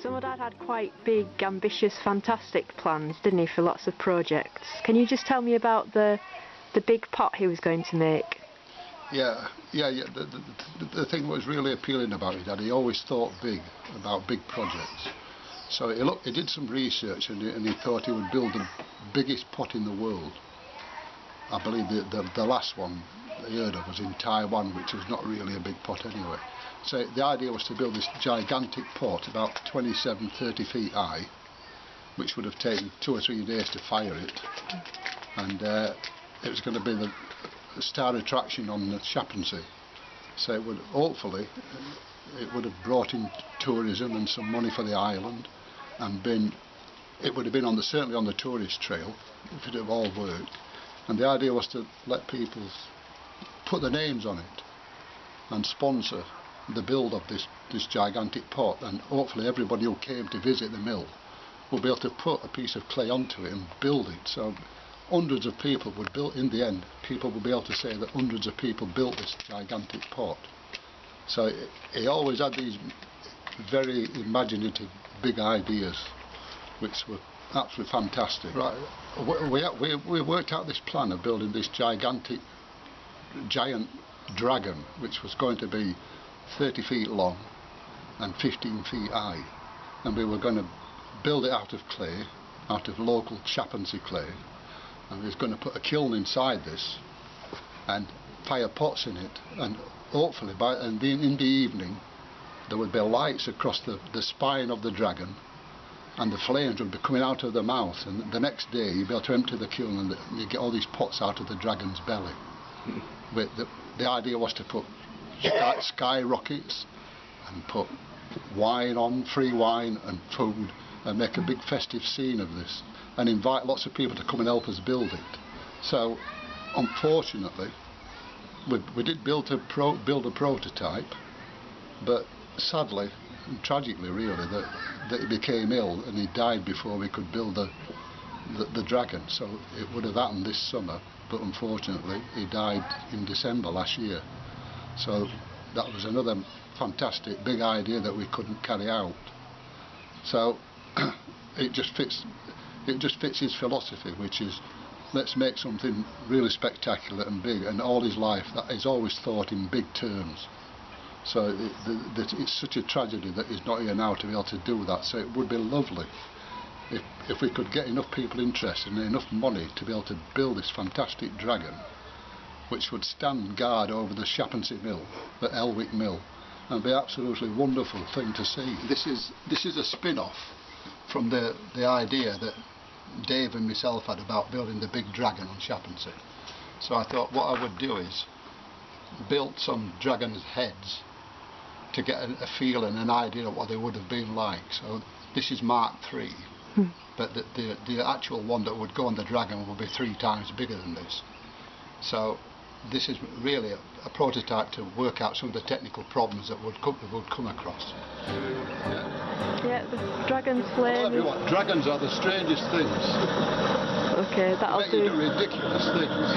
So my dad had quite big, ambitious, fantastic plans, didn't he, for lots of projects? Can you just tell me about the big pot he was going to make? Yeah. The thing that was really appealing about it, that he always thought big, about big projects. So he did some research and he thought he would build the biggest pot in the world. I believe the last one I heard of was in Taiwan, which was not really a big pot anyway. So the idea was to build this gigantic pot about 27-30 feet high, which would have taken 2 or 3 days to fire it, and it was going to be the star attraction on the Shapinsay. So it would hopefully it would have brought in tourism and some money for the island, and it would have been certainly on the tourist trail if it had all worked. And the idea was to let people put their names on it and sponsor the build of this gigantic pot, and hopefully everybody who came to visit the mill will be able to put a piece of clay onto it and build it. So hundreds of people would build. In the end, people would be able to say that hundreds of people built this gigantic pot. So he always had these very imaginative, big ideas, which were absolutely fantastic. Right, we worked out this plan of building this giant dragon, which was going to be 30 feet long and 15 feet high, and we were going to build it out of clay, out of local Shapinsay clay, and we was going to put a kiln inside this and fire pots in it, and hopefully in the evening there would be lights across the spine of the dragon, and the flames would be coming out of the mouth, and the next day you'd be able to empty the kiln and you get all these pots out of the dragon's belly. But the idea was to put sky rockets and put wine on, free wine and food, and make a big festive scene of this and invite lots of people to come and help us build it. So unfortunately we did build a prototype, but sadly and tragically really that he became ill and he died before we could build the dragon. So it would have happened this summer, but unfortunately he died in December last year. So that was another fantastic big idea that we couldn't carry out. So it just fits his philosophy, which is let's make something really spectacular and big, and all his life that he's always thought in big terms. So it's such a tragedy that he's not here now to be able to do that. So it would be lovely if we could get enough people interested and enough money to be able to build this fantastic dragon, which would stand guard over the Shapinsay Mill, the Elwick Mill, and be an absolutely wonderful thing to see. This is a spin-off from the idea that Dave and myself had about building the big dragon on Shapinsay. So I thought what I would do is build some dragon's heads to get a feel and an idea of what they would have been like. So this is Mark III, but the actual one that would go on the dragon would be 3 times bigger than this. So this is really a prototype to work out some of the technical problems that would come across. Yeah, the dragon's flame. Well, everyone, dragons are the strangest things. Okay, that'll They make you do ridiculous things.